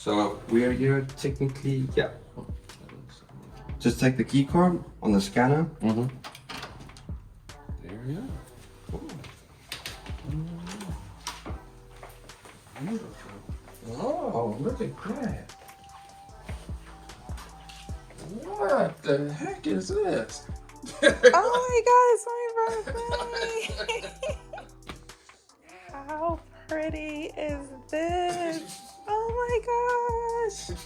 So we are here technically, yeah. Just take the key card on the scanner. There we go. Oh, look at that. What the heck is this? Oh my God, it's my birthday! How pretty is this? Oh my gosh!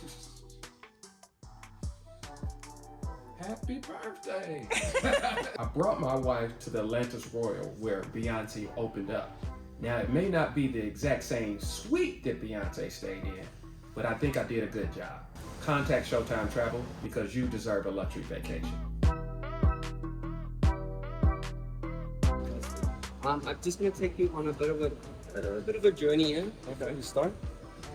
Happy birthday! I brought my wife to the Atlantis Royal where Beyonce opened up. Now, it may not be the exact same suite that Beyonce stayed in, but I think I did a good job. Contact Showtime Travel because you deserve a luxury vacation. I'm just gonna take you on a bit of a journey here. Okay, you start.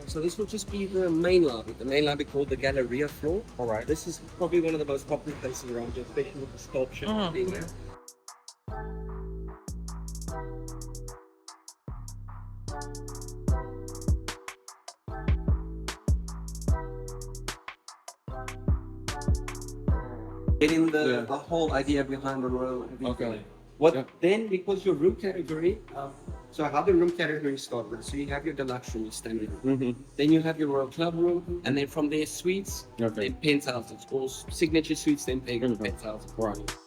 So this will just be the main lobby. The main lobby called the Galleria floor. All right. This is probably one of the most popular places around here, especially with the sculpture being there. Getting the whole idea behind the Royal. Okay. Then, because your room category, so how the room category start with, so you have your deluxe room, your standard room. Then you have your Royal Club room, and then from there suites, then penthouses, all signature suites, then bigger penthouses. Right.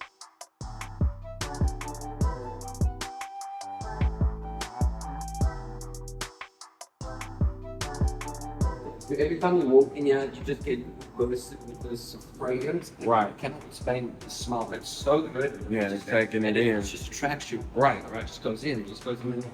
Every time you walk in here, you just get bursted with this fragrance. Right. I cannot explain the smell. It's so good. Yeah, it's taking it in. It just attracts you. Right. It just goes in. It just goes in.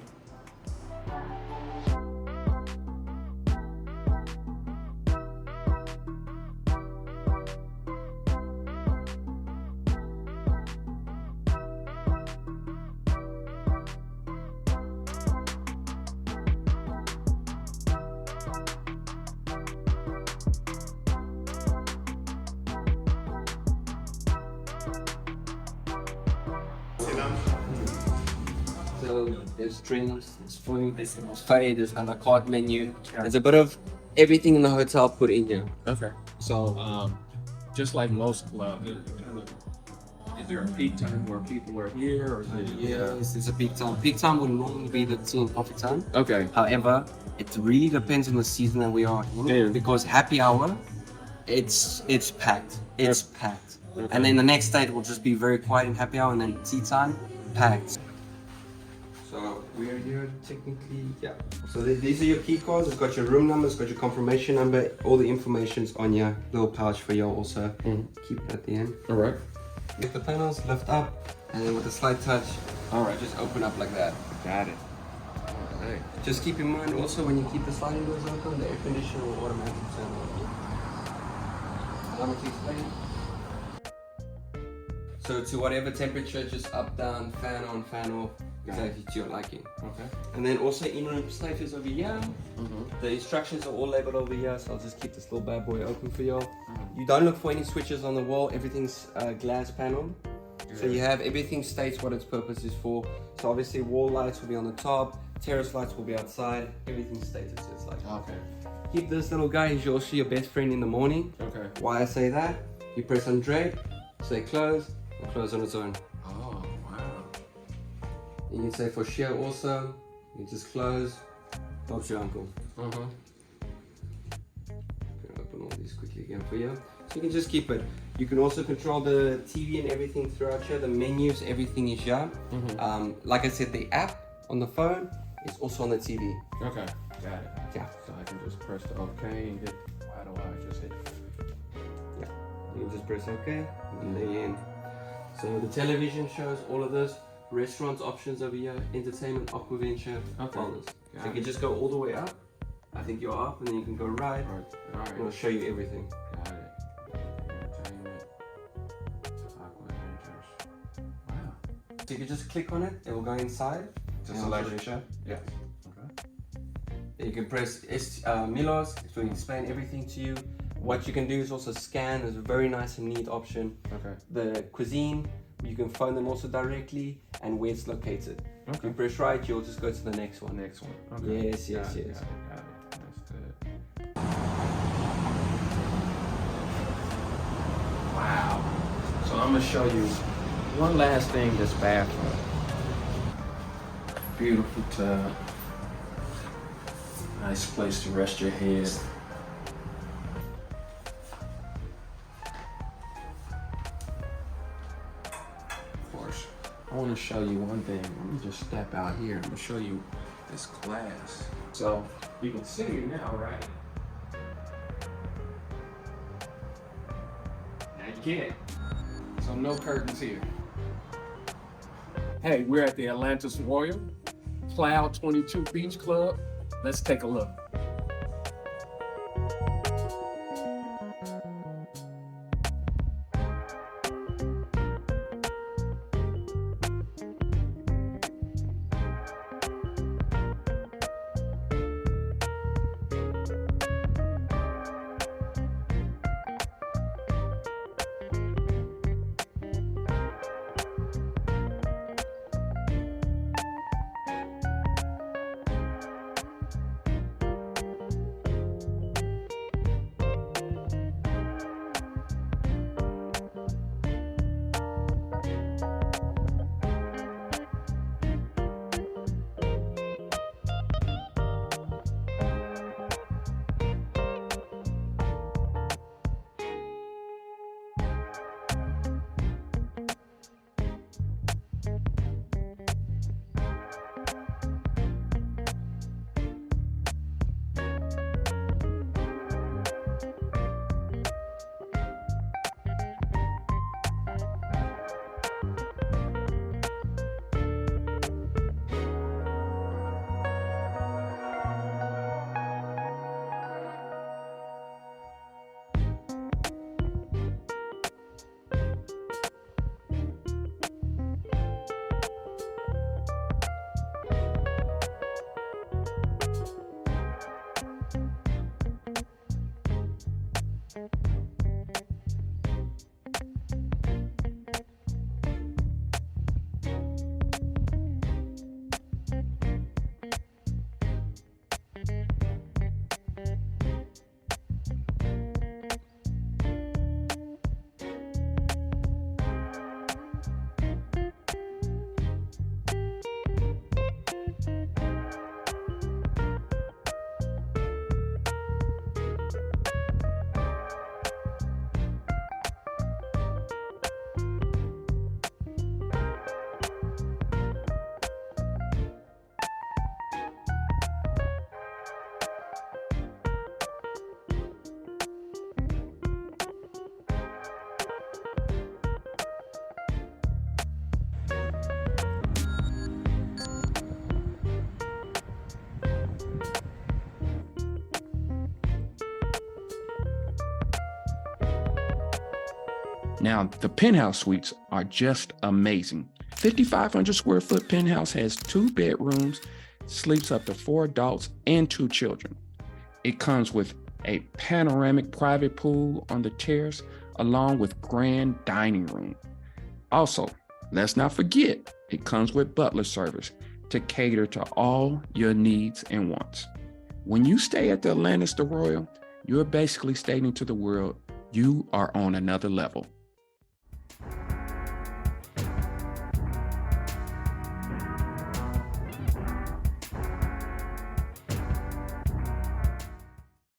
So there's drinks, there's food, there's a buffet, there's a la carte menu. There's a bit of everything in the hotel put in here. Okay. So, just like most clubs, is there a peak time where people are here, or is it? Yes, it's a peak time. Peak time would normally be the tea and coffee time. Okay. However, it really depends on the season that we are in. Yeah. Because happy hour, it's packed. It's packed. Okay. And then the next day it will just be very quiet in happy hour, and then tea time, packed. So we are here technically, yeah. So these are your key cards. It's got your room number, it's got your confirmation number, all the information's on your little pouch for you also. Keep it at the end. All right. Get the panels, lift up, and then with a slight touch, All right. just open up like that. Got it. All right. Just keep in mind also when you keep the sliding doors open, the air conditioner will automatically turn on. Allow me to explain. So to whatever temperature, just up, down, fan on, fan off, exactly to your liking. Okay. And then also in-room safe is over here. The instructions are all labeled over here, so I'll just keep this little bad boy open for y'all. You don't look for any switches on the wall, everything's glass paneled. So you have everything states what its purpose is for. So obviously wall lights will be on the top, terrace lights will be outside, everything's stated, so it's like, Okay. keep this little guy, he's also your best friend in the morning. Okay. Why I say that? You press on drape, say close, it'll close on its own. Oh, wow. You can say for shear also, you just close, Bob's your uncle. Gonna open all these quickly again for you. So you can just keep it. You can also control the TV and everything throughout here, the menus, everything is here. Like I said, the app on the phone is also on the TV. Okay. Got it. Yeah. So I can just press the OK and hit. Why do I just hit? Yeah. You can just press OK and then in. So the television shows all of this. Restaurants options over here, entertainment, aquaventure, wellness. So you can just go all the way up. I think you're up, and then you can go right. All right. And it'll show you everything. Got it. Entertainment. Aqua Wow. So you can just click on it, it will go inside. To and select. it'll show. Yes. Okay. Then you can press Milos, so it'll explain everything to you. What you can do is also scan. It's a very nice and neat option. Okay. The cuisine, you can phone them also directly and where it's located. If you press right, you'll just go to the next one. Next one. Okay. Yes, yes, Got it, yes. Got it. That's good. I'm gonna show you one last thing this bathroom. Beautiful tub. Nice place to rest your head. Of course, I want to show you one thing. Let me just step out here. I'm gonna show you this glass. So you can see it now, right? Now you can't. So no curtains here. Hey, we're at the Atlantis Royal, Cloud 22 Beach Club. Let's take a look. Now, the penthouse suites are just amazing. 5,500 square foot penthouse has 2 bedrooms, sleeps up to 4 adults and 2 children. It comes with a panoramic private pool on the terrace, along with grand dining room. Also, let's not forget, it comes with butler service to cater to all your needs and wants. When you stay at the Atlantis Royal, you're basically stating to the world, you are on another level.